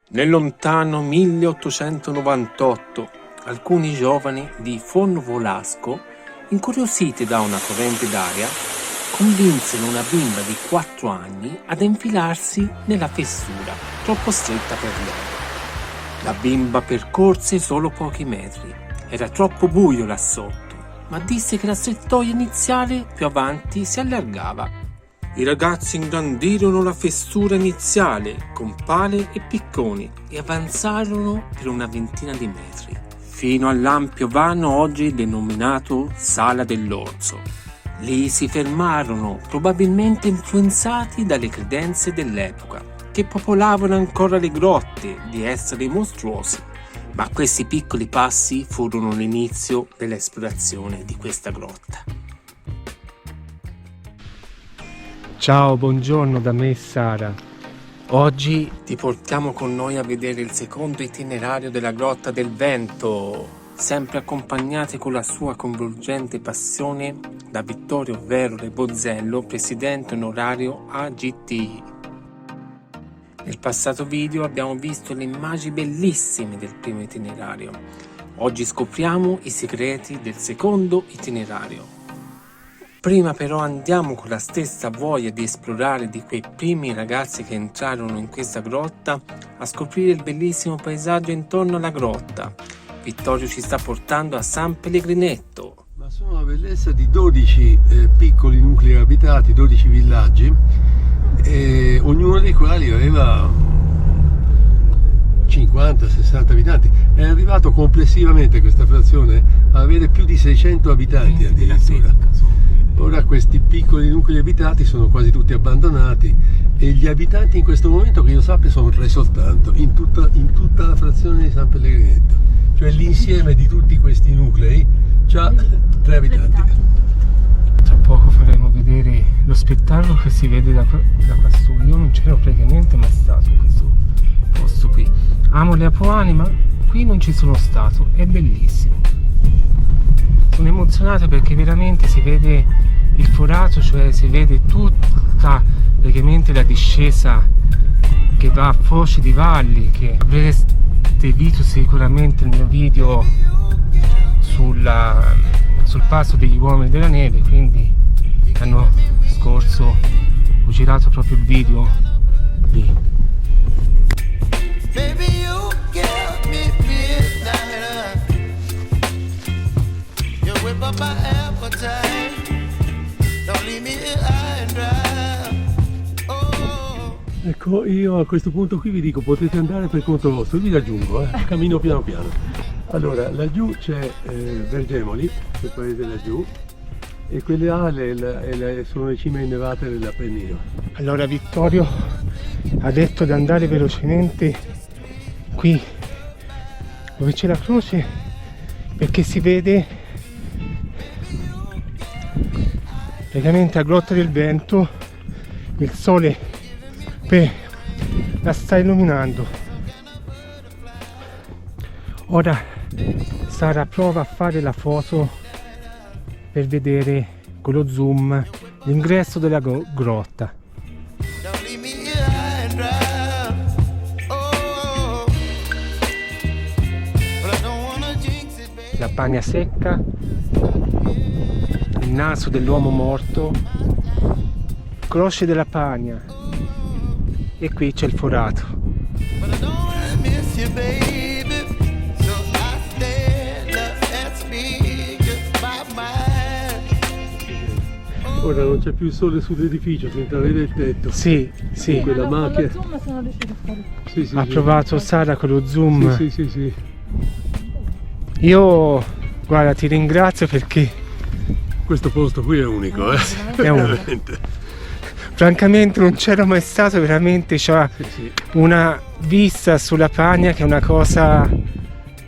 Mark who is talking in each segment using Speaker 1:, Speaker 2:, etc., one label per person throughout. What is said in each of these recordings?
Speaker 1: Nel lontano 1898, alcuni giovani di Fonvolasco, incuriositi da una corrente d'aria, convinsero una bimba di 4 anni ad infilarsi nella fessura, troppo stretta per loro. La bimba percorse solo pochi metri. Era troppo buio là sotto, ma disse che la strettoia iniziale più avanti si allargava. I ragazzi ingrandirono la fessura iniziale con pale e picconi e avanzarono per una ventina di metri, fino all'ampio vano oggi denominato Sala dell'Orso. Lì si fermarono, probabilmente influenzati dalle credenze dell'epoca, che popolavano ancora le grotte di esseri mostruosi. Ma questi piccoli passi furono l'inizio dell'esplorazione di questa grotta.
Speaker 2: Ciao, buongiorno da me e Sara.
Speaker 1: Oggi ti portiamo con noi a vedere il secondo itinerario della Grotta del Vento, sempre accompagnati con la sua coinvolgente passione da Vittorio Vero Rebozzello, presidente onorario AGTI. Nel passato video abbiamo visto le immagini bellissime del primo itinerario. Oggi scopriamo i segreti del secondo itinerario. Prima però andiamo con la stessa voglia di esplorare di quei primi ragazzi che entrarono in questa grotta a scoprire il bellissimo paesaggio intorno alla grotta. Vittorio ci sta portando a San Pellegrinetto.
Speaker 3: Ma sono la bellezza di 12 piccoli nuclei abitati, 12 villaggi, ognuno dei quali aveva 50-60 abitanti. È arrivato complessivamente questa frazione a avere più di 600 abitanti addirittura. Ora questi piccoli nuclei abitati sono quasi tutti abbandonati e gli abitanti in questo momento, che io sappia, sono 3 soltanto in tutta la frazione di San Pellegrinetto, cioè l'insieme di tutti questi nuclei c'ha 3 abitanti.
Speaker 2: Tra poco faremo vedere lo spettacolo che si vede da quassù. Io non c'ero praticamente mai stato in questo posto qui. Amo le Apuane, ma qui non ci sono stato, è bellissimo. Sono emozionato perché veramente si vede il forato, cioè si vede tutta praticamente la discesa che va a foci di valli, che avreste visto sicuramente nel mio video sul passo degli uomini della neve. Quindi l'anno scorso ho girato proprio il video lì.
Speaker 3: Ecco, io a questo punto qui vi dico, potete andare per conto vostro, vi raggiungo, cammino piano piano. Allora, laggiù c'è Vergemoli, quel paese laggiù, e quelle là sono le cime innevate dell'Appennino.
Speaker 2: Allora Vittorio ha detto di andare velocemente qui dove c'è la croce, perché si vede praticamente la Grotta del Vento, il sole la sta illuminando. Ora Sara prova a fare la foto per vedere con lo zoom l'ingresso della grotta. La pagna secca, il naso dell'uomo morto, croce della pagna, e qui c'è il forato.
Speaker 3: Ora non c'è più il sole sull'edificio, si intravede il tetto.
Speaker 2: Sì, sì.
Speaker 3: Quella macchia.
Speaker 2: Sì, ha provato Sara con lo zoom.
Speaker 3: Sì.
Speaker 2: Io, guarda, ti ringrazio perché
Speaker 3: questo posto qui è unico,
Speaker 2: è unico. Francamente non c'ero mai stato, veramente c'ha una vista sulla Pagna che è una cosa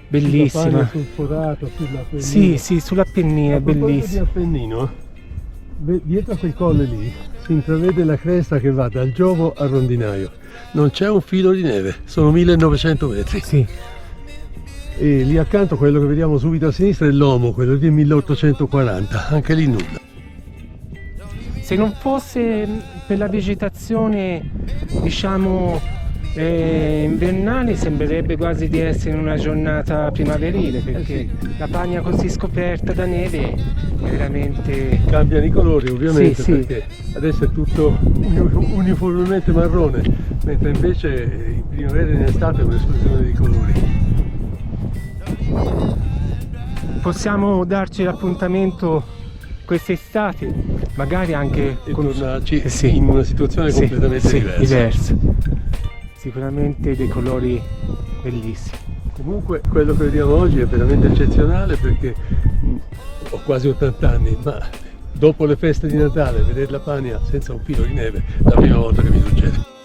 Speaker 2: bellissima.
Speaker 3: Sul forato, sull'Appennino.
Speaker 2: Sì, sull'Appennino, è bellissimo.
Speaker 3: Appennino, dietro a quel colle lì si intravede la cresta che va dal Giovo al Rondinaio. Non c'è un filo di neve, sono 1900 metri.
Speaker 2: Sì.
Speaker 3: E lì accanto quello che vediamo subito a sinistra è l'Omo, quello di 1840, anche lì nulla.
Speaker 2: Se non fosse per la vegetazione, diciamo, invernale sembrerebbe quasi di essere in una giornata primaverile, perché la Pania così scoperta da neve è veramente...
Speaker 3: Cambiano i colori ovviamente,
Speaker 2: Sì, sì.
Speaker 3: perché adesso è tutto uniformemente marrone, mentre invece in primavera e in estate è un'esplosione di colori.
Speaker 2: Possiamo darci l'appuntamento quest'estate, magari anche
Speaker 3: E tornarci
Speaker 2: sì.
Speaker 3: in una situazione
Speaker 2: Sì,
Speaker 3: completamente
Speaker 2: sì,
Speaker 3: diversa.
Speaker 2: Sicuramente dei colori bellissimi.
Speaker 3: Comunque quello che vediamo oggi è veramente eccezionale, perché ho quasi 80 anni, ma dopo le feste di Natale vedere la Pania senza un filo di neve è la prima volta che mi succede.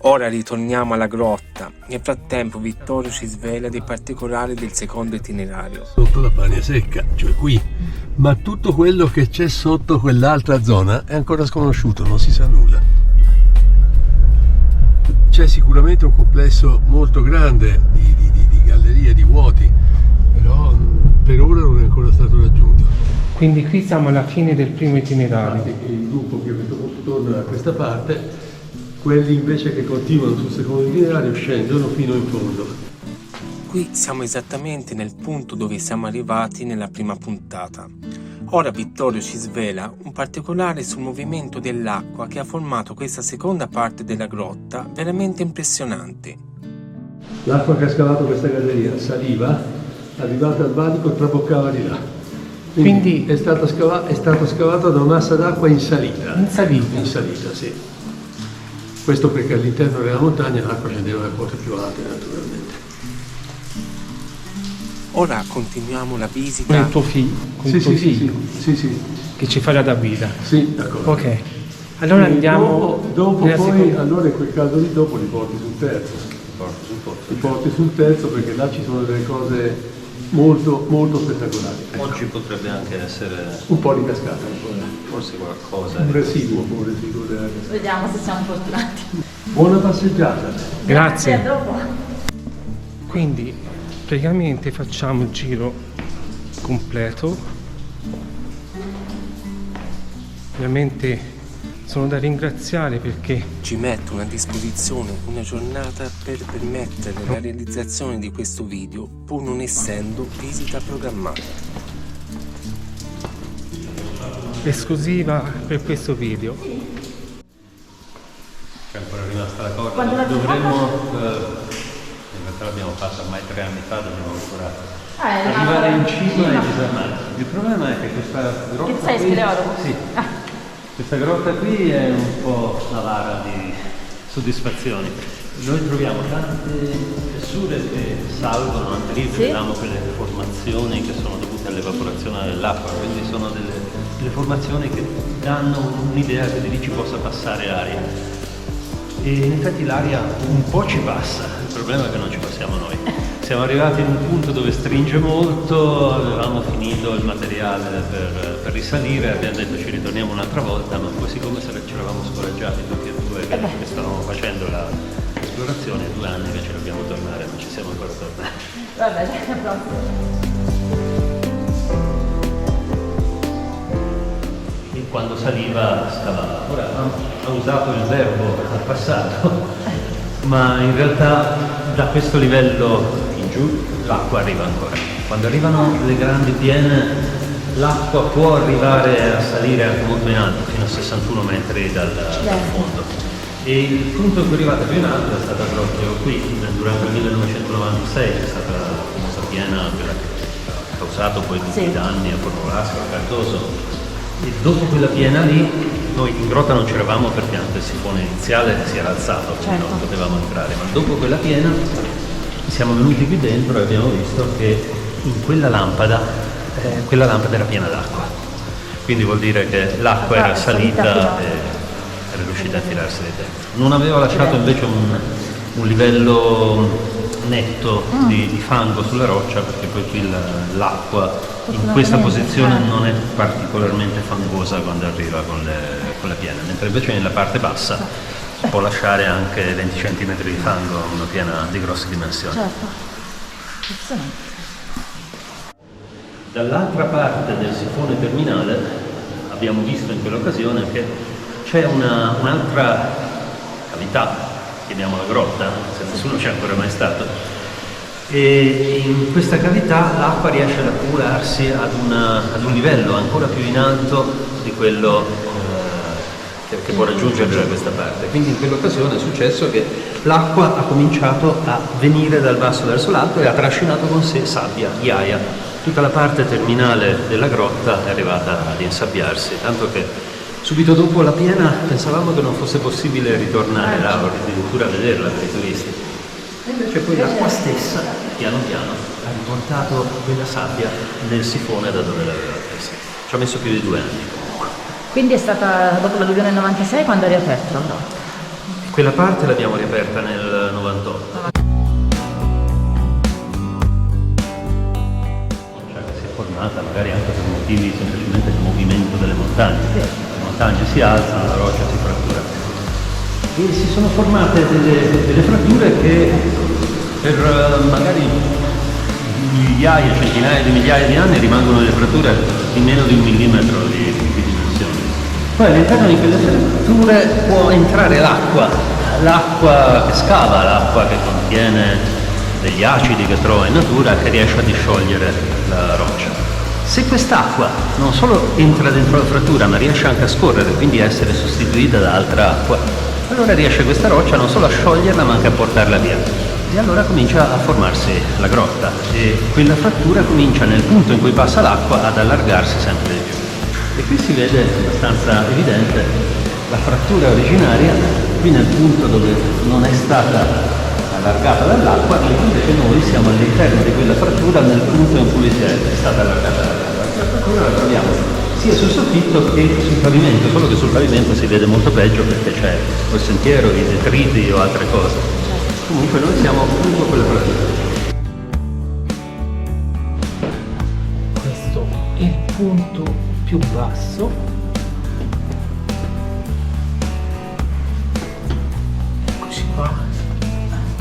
Speaker 1: Ora ritorniamo alla grotta. Nel frattempo Vittorio ci svela dei particolari del secondo itinerario.
Speaker 3: Sotto la Pania secca, cioè qui, ma tutto quello che c'è sotto quell'altra zona è ancora sconosciuto, non si sa nulla. C'è sicuramente un complesso molto grande di gallerie, di vuoti, però per ora non è ancora stato raggiunto.
Speaker 2: Quindi qui siamo alla fine del primo itinerario.
Speaker 3: Il gruppo che torna da questa parte, quelli invece che continuano sul secondo itinerario scendono fino in fondo.
Speaker 1: Qui siamo esattamente nel punto dove siamo arrivati nella prima puntata. Ora Vittorio ci svela un particolare sul movimento dell'acqua che ha formato questa seconda parte della grotta veramente impressionante.
Speaker 3: L'acqua che ha scavato questa galleria saliva, arrivata al valico traboccava di là. Quindi è stata scavata da un'assa d'acqua in salita.
Speaker 2: In salita?
Speaker 3: In salita, sì. Questo perché all'interno della montagna l'acqua scendeva da quote più alte, naturalmente.
Speaker 1: Ora continuiamo la visita.
Speaker 2: Con il tuo figlio,
Speaker 3: Sì,
Speaker 2: che ci farà da guida.
Speaker 3: sì, d'accordo.
Speaker 2: Ok, allora andiamo
Speaker 3: Dopo
Speaker 2: nella
Speaker 3: poi,
Speaker 2: seconda.
Speaker 3: allora in quel caso lì dopo li porti sul terzo. Li porti sul terzo perché là ci sono delle cose molto, molto spettacolari.
Speaker 4: Oggi potrebbe anche essere
Speaker 3: Un po' di cascata ancora.
Speaker 4: forse qualcosa
Speaker 3: Un
Speaker 4: di
Speaker 3: residuo della cascata.
Speaker 5: Vediamo se siamo fortunati.
Speaker 3: Buona passeggiata.
Speaker 2: Grazie.
Speaker 5: A dopo.
Speaker 2: Quindi praticamente facciamo il giro completo. Ovviamente sono da ringraziare perché
Speaker 1: Ci mettono a disposizione una giornata per permettere la realizzazione di questo video, pur non essendo visita programmata.
Speaker 2: esclusiva per questo video.
Speaker 4: C'è ancora rimasta la cosa.
Speaker 5: Quando l'abbiamo
Speaker 4: Dovremmo, in realtà l'abbiamo fatta ormai 3 anni fa, dobbiamo ancora
Speaker 5: è
Speaker 4: arrivare in cima e
Speaker 5: cima.
Speaker 4: disarmare. Il problema è che questa grotta
Speaker 5: Che sei,
Speaker 4: qui,
Speaker 5: speleologo?
Speaker 4: sì, questa grotta qui è un po' avara di soddisfazioni. Noi troviamo tante fessure che salgono, anche lì
Speaker 5: Sì.
Speaker 4: vedevamo quelle formazioni che sono dovute all'evaporazione dell'acqua, quindi sono delle formazioni che danno un'idea che di lì ci possa passare aria. E in effetti l'aria un po' ci passa, il problema è che non ci passiamo noi. Siamo arrivati in un punto dove stringe molto, avevamo finito il materiale per risalire, abbiamo detto ci ritorniamo un'altra volta, ma poi siccome ce l'avamo scoraggiati tutti e due che stavamo facendo l'esplorazione, 2 anni che ci dobbiamo tornare, non ci siamo ancora tornati.
Speaker 5: Vabbè, alla prossima.
Speaker 4: E quando saliva scavava. Ora ha usato il verbo al passato, ma in realtà da questo livello in giù l'acqua arriva ancora. Quando arrivano le grandi piene l'acqua può arrivare a salire anche molto in alto, fino a 61 metri dal fondo. E il punto in cui è arrivata più in alto è stata proprio qui, durante il 1996, c'è stata la famosa piena quella che ha causato poi tutti i danni a Fornolasco, a Cardoso. E dopo quella piena lì, noi in grotta non c'eravamo perché anche il sifone iniziale si era alzato, quindi non potevamo entrare, ma dopo quella piena siamo venuti qui dentro e abbiamo visto che in quella lampada era piena d'acqua. Quindi vuol dire che l'acqua era salita e era riuscita a tirarsi di dentro. Non aveva lasciato invece un livello netto di fango sulla roccia, perché poi qui l'acqua in questa posizione non è particolarmente fangosa quando arriva con le piene, mentre invece nella parte bassa può lasciare anche 20 cm di fango, una piena di grosse dimensioni.
Speaker 5: Certo. Impressionante.
Speaker 4: Dall'altra parte del sifone terminale abbiamo visto in quell'occasione che c'è un'altra cavità, chiamiamola grotta, se nessuno c'è ancora mai stato, e in questa cavità l'acqua riesce ad accumularsi ad un livello ancora più in alto di quello che può raggiungere da questa parte. Quindi in quell'occasione è successo che l'acqua ha cominciato a venire dal basso verso l'alto e ha trascinato con sé sabbia, ghiaia. Tutta la parte terminale della grotta è arrivata ad insabbiarsi, tanto che subito dopo la piena pensavamo che non fosse possibile ritornare là o addirittura vederla per i turisti. E invece poi l'acqua stessa, piano piano, ha riportato quella sabbia nel sifone da dove l'aveva presa. Ci ha messo più di 2 anni.
Speaker 5: Quindi è stata dopo l'alluvione del 96 quando è riaperto la grotta?
Speaker 4: Quella parte l'abbiamo riaperta nel 98. Cioè che si è formata magari anche per motivi semplicemente di movimento delle montagne. Le montagne si alzano, la roccia si frattura. E si sono formate delle fratture che per magari migliaia, centinaia di migliaia di anni rimangono delle fratture di meno di 1 millimetro di dimensione. Poi all'interno di quelle fratture può entrare l'acqua che scava, l'acqua che contiene degli acidi che trova in natura e che riesce a disciogliere la roccia. Se quest'acqua non solo entra dentro la frattura ma riesce anche a scorrere, quindi a essere sostituita da altra acqua, allora riesce questa roccia non solo a scioglierla ma anche a portarla via. E allora comincia a formarsi la grotta e quella frattura comincia nel punto in cui passa l'acqua ad allargarsi sempre di più. E qui si vede abbastanza evidente la frattura originaria, qui nel punto dove non è stata allargata dall'acqua, mentre invece noi siamo all'interno di quella frattura nel punto in cui è stata allargata dall'acqua. La frattura la troviamo sia sul soffitto che sul pavimento, solo che sul pavimento si vede molto peggio perché c'è il sentiero, i detriti o altre cose. Comunque noi siamo lungo quella frattura.
Speaker 2: Questo è il punto più basso. Eccoci qua.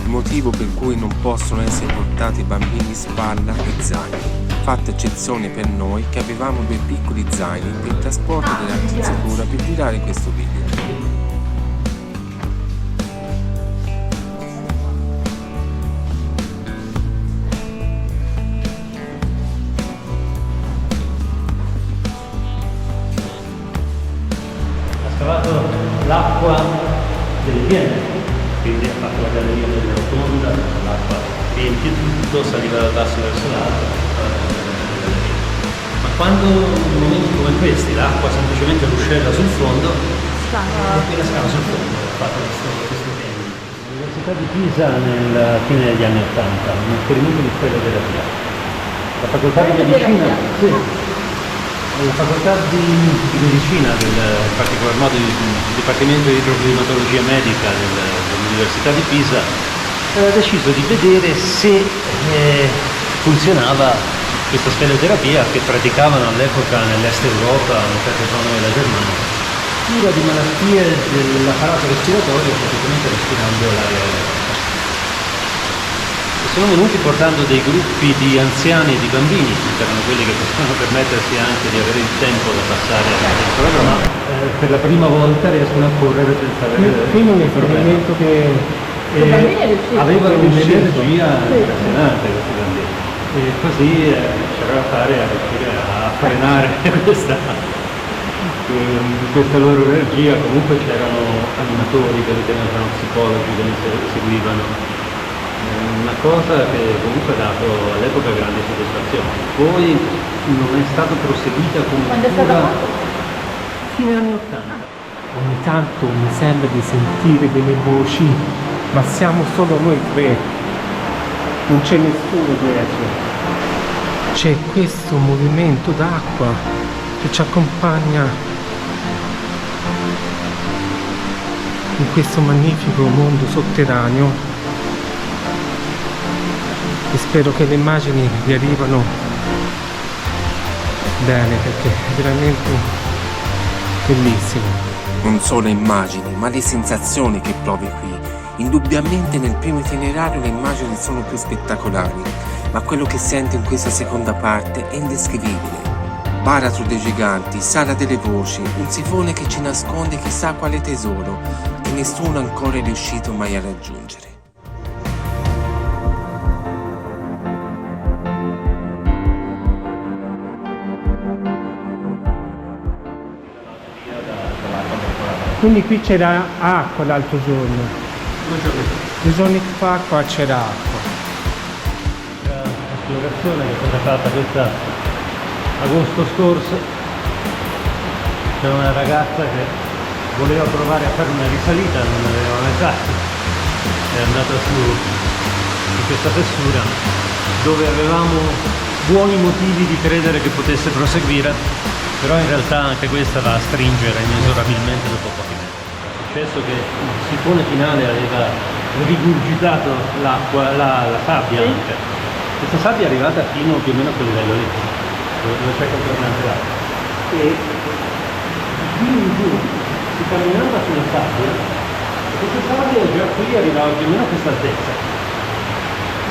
Speaker 1: Il motivo per cui non possono essere portati bambini spalla e zaini. Fatta eccezione per noi che avevamo 2 piccoli zaini per il trasporto dell'attrezzatura per girare questo video.
Speaker 4: L'acqua del piene, quindi ha fatto la galleria della rotonda, l'acqua riempie tutto, saliva dal basso verso l'alto. Ma quando in momenti come questi l'acqua semplicemente ruscella sul fondo, quella scava sul fondo, ha fatto questo piano. L'Università di Pisa nella fine degli anni '80, un esperimento di stereoterapia. La facoltà di medicina, sì. La facoltà di medicina, in particolar modo il Dipartimento di Idroclimatologia Medica dell'Università di Pisa, aveva deciso di vedere se funzionava questa speleoterapia che praticavano all'epoca nell'est Europa, in certe zone della Germania, cura di malattie dell'apparato respiratorio praticamente respirando l'aria aerea. Sono venuti portando dei gruppi di anziani e di bambini, che erano quelli che potevano permettersi anche di avere il tempo da passare dentro la grotta, per la prima volta riescono a correre senza avere
Speaker 2: Qui un esperimento che
Speaker 4: aveva un'energia impressionante questi bambini. E così c'era da fare a riuscire a frenare questa loro energia. Comunque c'erano animatori che c'erano psicologi che li seguivano. Una cosa che comunque ha dato all'epoca grande soddisfazione. Poi non è stato proseguita come
Speaker 5: Quando è stata
Speaker 4: fine anni '80.
Speaker 2: ogni tanto mi sembra di sentire delle voci, ma siamo solo noi 3, non c'è nessuno dietro. C'è questo movimento d'acqua che ci accompagna in questo magnifico mondo sotterraneo. E spero che le immagini vi arrivano bene, perché è veramente bellissimo.
Speaker 1: Non solo immagini, ma le sensazioni che provi qui. Indubbiamente nel primo itinerario le immagini sono più spettacolari, ma quello che sento in questa seconda parte è indescrivibile. baratro dei giganti, sala delle voci, un sifone che ci nasconde chissà quale tesoro che nessuno ancora è riuscito mai a raggiungere.
Speaker 2: Quindi qui c'era acqua l'altro giorno. 2 giorni fa qua c'era acqua.
Speaker 4: L'esplorazione che è stata fatta questa agosto scorso, c'era una ragazza che voleva provare a fare una risalita, non aveva mai fatto, è andata su in questa fessura dove avevamo buoni motivi di credere che potesse proseguire, però in realtà anche questa va a stringere inesorabilmente dopo pochi metri. È successo che il sifone finale aveva rigurgitato l'acqua, la sabbia anche. Questa sabbia è arrivata fino più o meno a quel livello lì, dove c'è contornante l'acqua. E qui in giù si camminava sulla sabbia, e questa sabbia già qui arrivava più o meno a questa altezza.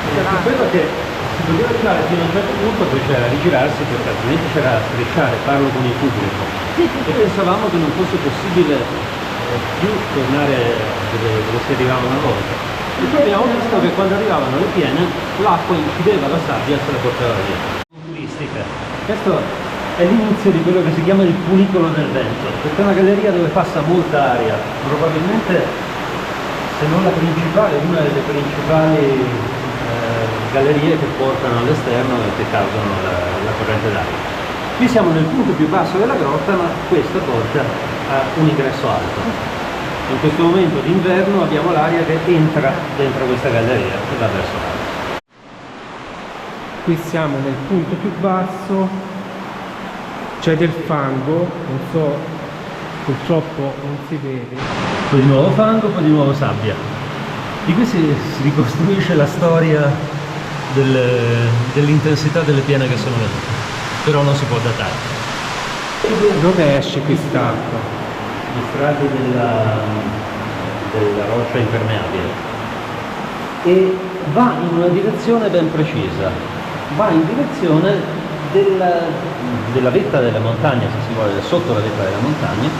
Speaker 4: Ed è quello che si poteva arrivare fino a un certo punto, poi c'era rigirarsi perché altrimenti c'era a strisciare, parlo con il pubblico. E pensavamo che non fosse possibile più tornare dove si arrivava una volta. E poi abbiamo visto che quando arrivavano le piene l'acqua incideva la sabbia e se la portava via. Turistica. Questo è l'inizio di quello che si chiama il Punicolo del Vento, perché è una galleria dove passa molta aria, probabilmente se non la principale, una delle principali gallerie che portano all'esterno e che causano la corrente d'aria. Qui siamo nel punto più basso della grotta, ma questa porta a un ingresso alto. In questo momento d'inverno abbiamo l'aria che entra dentro questa galleria e va verso l'alto.
Speaker 2: Qui siamo nel punto più basso, c'è del fango, non so, purtroppo non si vede.
Speaker 4: Poi di nuovo fango, poi di nuovo sabbia. Di qui si ricostruisce la storia dell'intensità delle piene che sono venute, però non si può datare.
Speaker 2: Dove esce quest'acqua?
Speaker 4: Gli strati della roccia impermeabile, e va in una direzione ben precisa, va in direzione della vetta della montagna, se si vuole, sotto la vetta della montagna,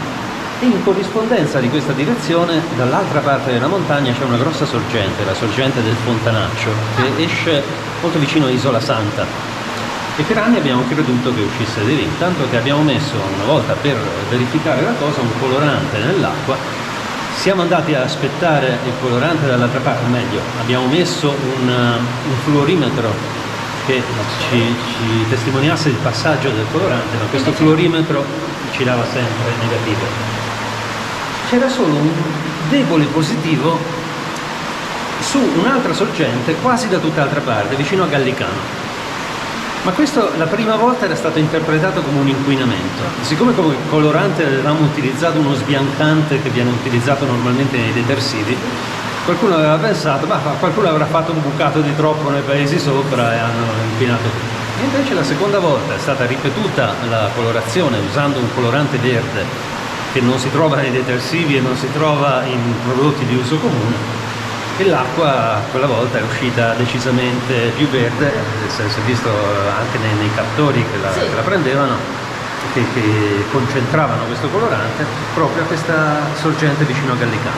Speaker 4: e in corrispondenza di questa direzione dall'altra parte della montagna c'è una grossa sorgente, la sorgente del Fontanaccio, che esce molto vicino a Isola Santa. E per anni abbiamo creduto che uscisse di lì, tanto che abbiamo messo una volta per verificare la cosa un colorante nell'acqua. Siamo andati a aspettare il colorante dall'altra parte, o meglio, abbiamo messo un fluorimetro che ci testimoniasse il passaggio del colorante, ma questo fluorimetro ci dava sempre negativo. C'era solo un debole positivo su un'altra sorgente quasi da tutt'altra parte, vicino a Gallicano. Ma questo la prima volta era stato interpretato come un inquinamento. Siccome come colorante avevamo utilizzato uno sbiancante che viene utilizzato normalmente nei detersivi, qualcuno aveva pensato, ma qualcuno avrà fatto un bucato di troppo nei paesi sopra e hanno inquinato tutto. E invece la seconda volta è stata ripetuta la colorazione usando un colorante verde che non si trova nei detersivi e non si trova in prodotti di uso comune. E l'acqua quella volta è uscita decisamente più verde, si è visto anche nei captori che la prendevano, che concentravano questo colorante proprio a questa sorgente vicino a Gallicano.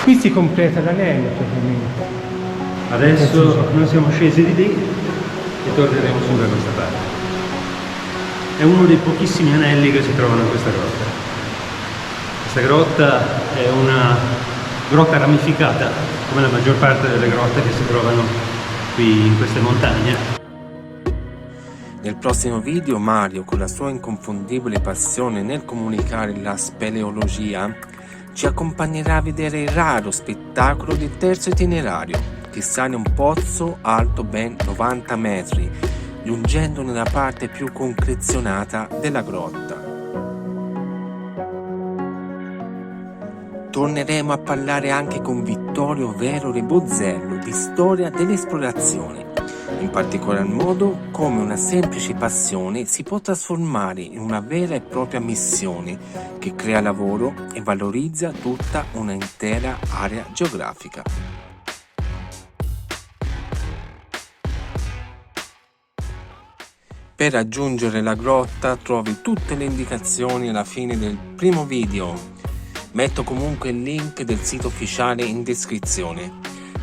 Speaker 2: Qui si completa l'anello praticamente.
Speaker 4: Adesso noi siamo scesi di lì e torneremo su da questa parte. È uno dei pochissimi anelli che si trovano in questa grotta. Questa grotta è una grotta ramificata, come la maggior parte delle grotte che si trovano qui in queste montagne.
Speaker 1: Nel prossimo video Mario, con la sua inconfondibile passione nel comunicare la speleologia, ci accompagnerà a vedere il raro spettacolo del terzo itinerario, che sale un pozzo alto ben 90 metri, giungendo nella parte più concrezionata della grotta. Torneremo a parlare anche con Vittorio Vero Rebozzello di storia dell'esplorazione, in particolar modo come una semplice passione si può trasformare in una vera e propria missione che crea lavoro e valorizza tutta una intera area geografica. Per raggiungere la grotta trovi tutte le indicazioni alla fine del primo video. Metto comunque il link del sito ufficiale in descrizione.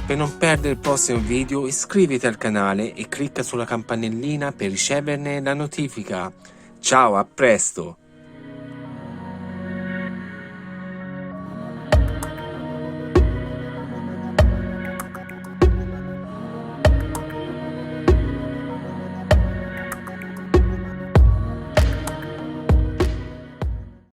Speaker 1: Per non perdere il prossimo video iscriviti al canale e clicca sulla campanellina per riceverne la notifica. Ciao, a presto!